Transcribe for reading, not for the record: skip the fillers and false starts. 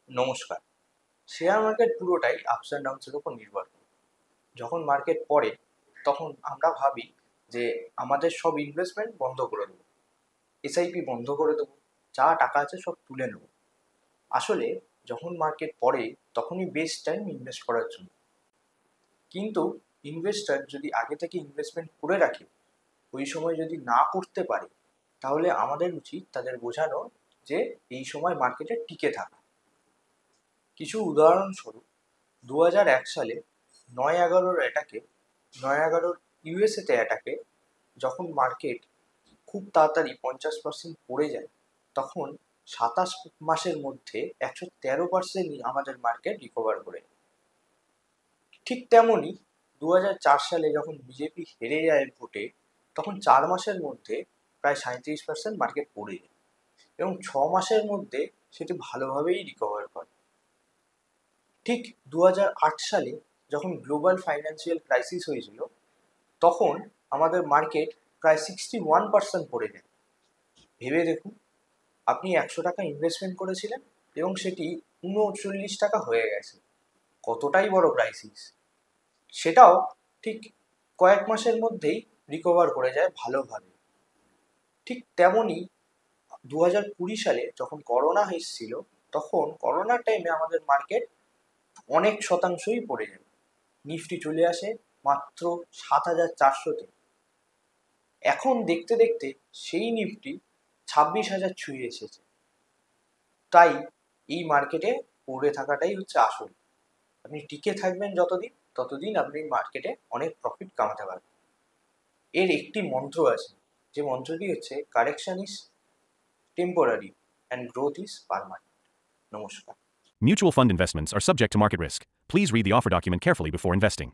নমস্কার। Share market পুরোটাই ups and ডাউনসের উপর নির্ভর করে। যখন মার্কেট পড়ে তখন আমরা ভাবি যে আমাদের সব ইনভেস্টমেন্ট বন্ধ করে দেবো, এসআইপি বন্ধ করে দেবো, যা টাকা আছে সব তুলে নেবো। আসলে যখন মার্কেট পড়ে তখনই বেস্ট টাইম ইনভেস্ট করার জন্য। কিন্তু ইনভেস্টার যদি আগে থেকে ইনভেস্টমেন্ট করে রাখে, ওই সময় যদি না করতে পারে, তাহলে আমাদের উচিত তাদের বোঝানো যে এই সময় মার্কেটে টিকে থাকা। কিছু উদাহরণস্বরূপ, 2001 সালে 9/11-র অ্যাটাকে, 9/11-র ইউএসএতে অ্যাটাকে যখন মার্কেট খুব তাড়াতাড়ি 50% পড়ে যায়, তখন 27 মাসের মধ্যে 113% আমাদের মার্কেট রিকভার করে। ঠিক তেমনই 2004 সালে যখন বিজেপি হেরে যায় ভোটে, তখন 4 মাসের মধ্যে প্রায় 37% মার্কেট পড়ে যায় এবং 6 মাসের মধ্যে সেটি ভালোভাবেই রিকভার করে। ঠিক 2008 সালে যখন গ্লোবাল ফাইন্যান্সিয়াল ক্রাইসিস হয়েছিল, তখন আমাদের মার্কেট প্রায় 61% পড়ে যায়। ভেবে দেখুন, আপনি 100 টাকা ইনভেস্টমেন্ট করেছিলেন এবং সেটি 39 টাকা হয়ে গেছে। কতটাই বড় ক্রাইসিস! সেটাও ঠিক কয়েক মাসের মধ্যেই রিকভার করে যায় ভালোভাবে। ঠিক তেমনই 2020 সালে যখন করোনা এসেছিল, তখন করোনার টাইমে আমাদের মার্কেট অনেক শতাংশই পড়ে যায়। নিফটি চলে আসে মাত্র 7,400-তে। এখন দেখতে দেখতে সেই নিফটি 26,000 ছুঁয়ে এসেছে। তাই এই মার্কেটে পড়ে থাকাটাই হচ্ছে আসল। আপনি টিকে থাকবেন যতদিন, ততদিন আপনি মার্কেটে অনেক প্রফিট কামাতে পারবেন। এর একটি মন্ত্র আছে, যে মন্ত্রটি হচ্ছে correction is temporary and growth is permanent. নমস্কার। Mutual fund investments are subject to market risk. Please read the offer document carefully before investing.